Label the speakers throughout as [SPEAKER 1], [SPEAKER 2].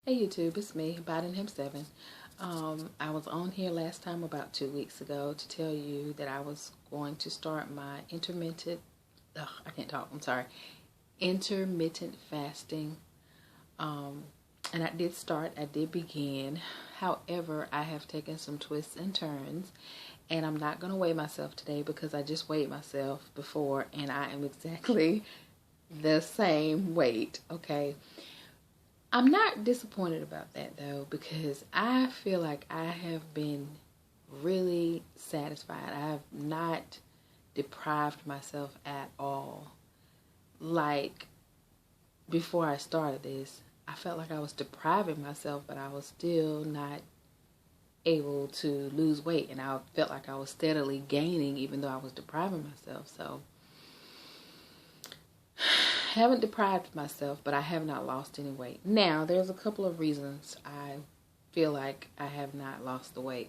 [SPEAKER 1] Hey YouTube, it's me, Biden Him 7. I was on here last time about 2 weeks ago to tell you that I was going to start my intermittent fasting. And I did begin. However, I have taken some twists and turns, and I'm not going to weigh myself today because I just weighed myself before and I am exactly the same weight, okay? I'm not disappointed about that though, because I feel like I have been really satisfied. I have not deprived myself at all. Like before I started this, I felt like I was depriving myself, but I was still not able to lose weight, and I felt like I was steadily gaining even though I was depriving myself. So haven't deprived myself, but I have not lost any weight. Now, there's a couple of reasons I feel like I have not lost the weight.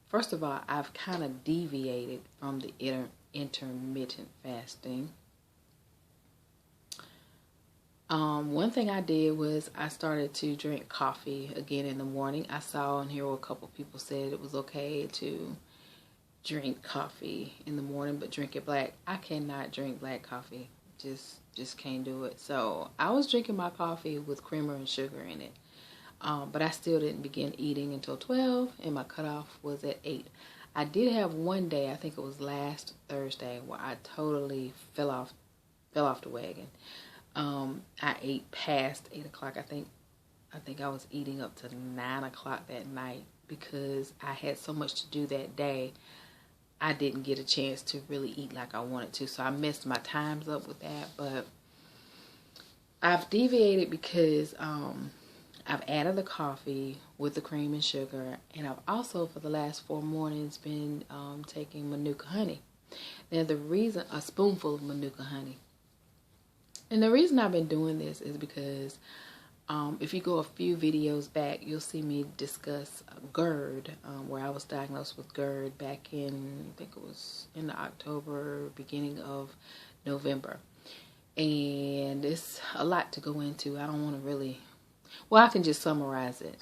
[SPEAKER 1] First of all, I've kind of deviated from the intermittent fasting. One thing I did was I started to drink coffee again in the morning. I saw on here where a couple people said it was okay to drink coffee in the morning, but drink it black. I cannot drink black coffee. Just can't do it. So I was drinking my coffee with creamer and sugar in it. But I still didn't begin eating until 12, and my cutoff was at 8. I did have one day, I think it was last Thursday, where I totally fell off the wagon. I ate past 8 o'clock. I think I was eating up to 9 o'clock that night because I had so much to do that day. I didn't get a chance to really eat like I wanted to, so I messed my times up with that. But I've deviated because I've added the coffee with the cream and sugar, and I've also for the last 4 mornings been taking manuka honey. Now a spoonful of manuka honey. And the reason I've been doing this is because if you go a few videos back, you'll see me discuss GERD, where I was diagnosed with GERD back in, I think it was in October, beginning of November. And it's a lot to go into. I don't want to really, well, I can just summarize it.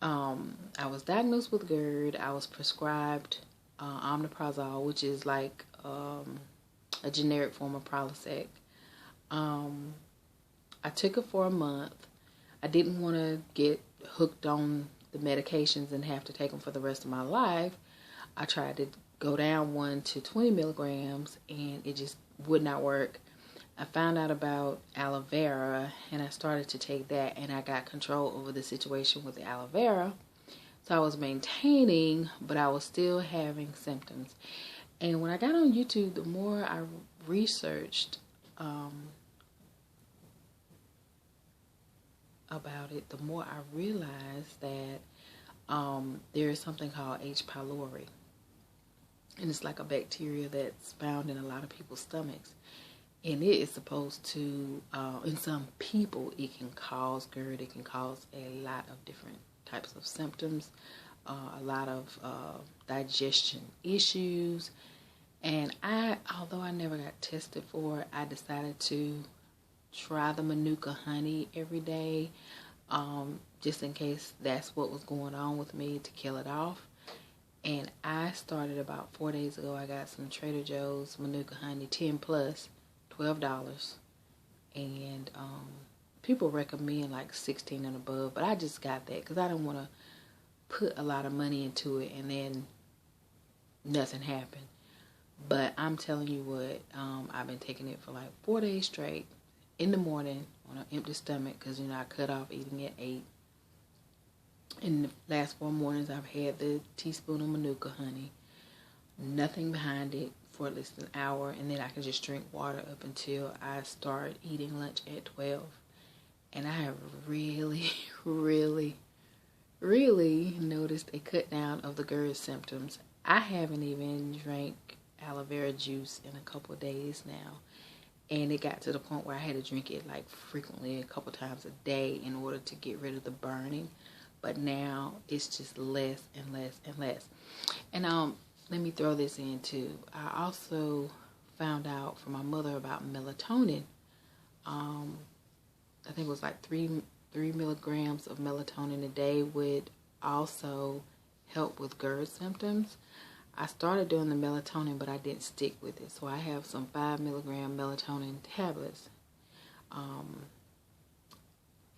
[SPEAKER 1] I was diagnosed with GERD. I was prescribed omeprazole, which is like a generic form of Prilosec. I took it for a month. I didn't want to get hooked on the medications and have to take them for the rest of my life. I tried to go down one to 20 milligrams, and it just would not work. I found out about aloe vera, and I started to take that, and I got control over the situation with the aloe vera. So I was maintaining, but I was still having symptoms. And when I got on YouTube, the more I researched about it, the more I realized that there is something called H. pylori, and it's like a bacteria that's found in a lot of people's stomachs, and it is supposed to in some people it can cause GERD. It can cause a lot of different types of symptoms, a lot of digestion issues. And although I never got tested for it, I decided to try the manuka honey every day, just in case that's what was going on with me, to kill it off. And I started about 4 days ago. I got some Trader Joe's manuka honey, 10 plus, $12. And people recommend like 16 and above, but I just got that because I didn't want to put a lot of money into it and then nothing happened. But I'm telling you what, I've been taking it for like 4 days straight in the morning on an empty stomach, because I cut off eating at 8. In the last 4 mornings, I've had the teaspoon of manuka honey, nothing behind it, for at least an hour, and then I can just drink water up until I start eating lunch at 12. And I have really, really, really noticed a cut down of the GERD symptoms. I haven't even drank aloe vera juice in a couple of days now. And it got to the point where I had to drink it like frequently, a couple times a day, in order to get rid of the burning. But now it's just less and less and less. And let me throw this in too. I also found from my mother about melatonin. I think it was like three 3 milligrams of melatonin a day would also help with GERD symptoms. I started doing the melatonin, but I didn't stick with it. So I have some 5 milligram melatonin tablets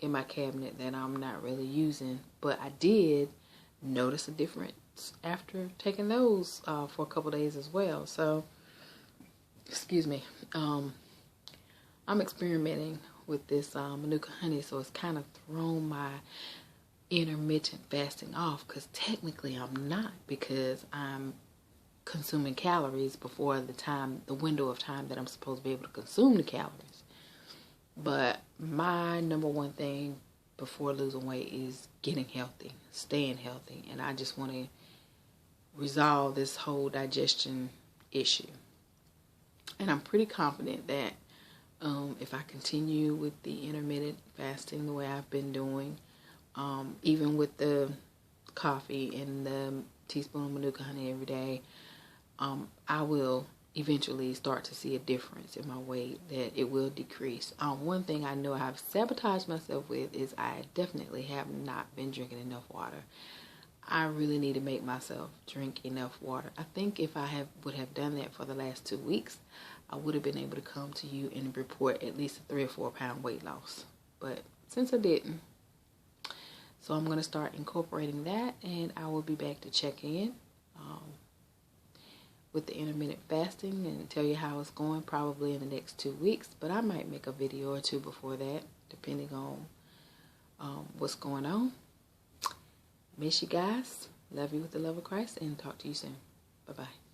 [SPEAKER 1] in my cabinet that I'm not really using. But I did notice a difference after taking those for a couple days as well. So, excuse me. I'm experimenting with this manuka honey, so it's kind of thrown my intermittent fasting off, because technically I'm not, because I'm consuming calories before the window of time that I'm supposed to be able to consume the calories. But my number one thing before losing weight is getting healthy, staying healthy, and I just want to resolve this whole digestion issue. And I'm pretty confident that if I continue with the intermittent fasting the way I've been doing, even with the coffee and the teaspoon of manuka honey every day, I will eventually start to see a difference in my weight, that it will decrease. One thing I know I've sabotaged myself with is I definitely have not been drinking enough water. I really need to make myself drink enough water. I think if I would have done that for the last 2 weeks, I would have been able to come to you and report at least a 3 or 4 pound weight loss. But since I didn't, so I'm going to start incorporating that, and I will be back to check in with the intermittent fasting and tell you how it's going, probably in the next 2 weeks. But I might make a video or two before that, depending on what's going on. Miss you guys. Love you with the love of Christ, and talk to you soon. Bye-bye.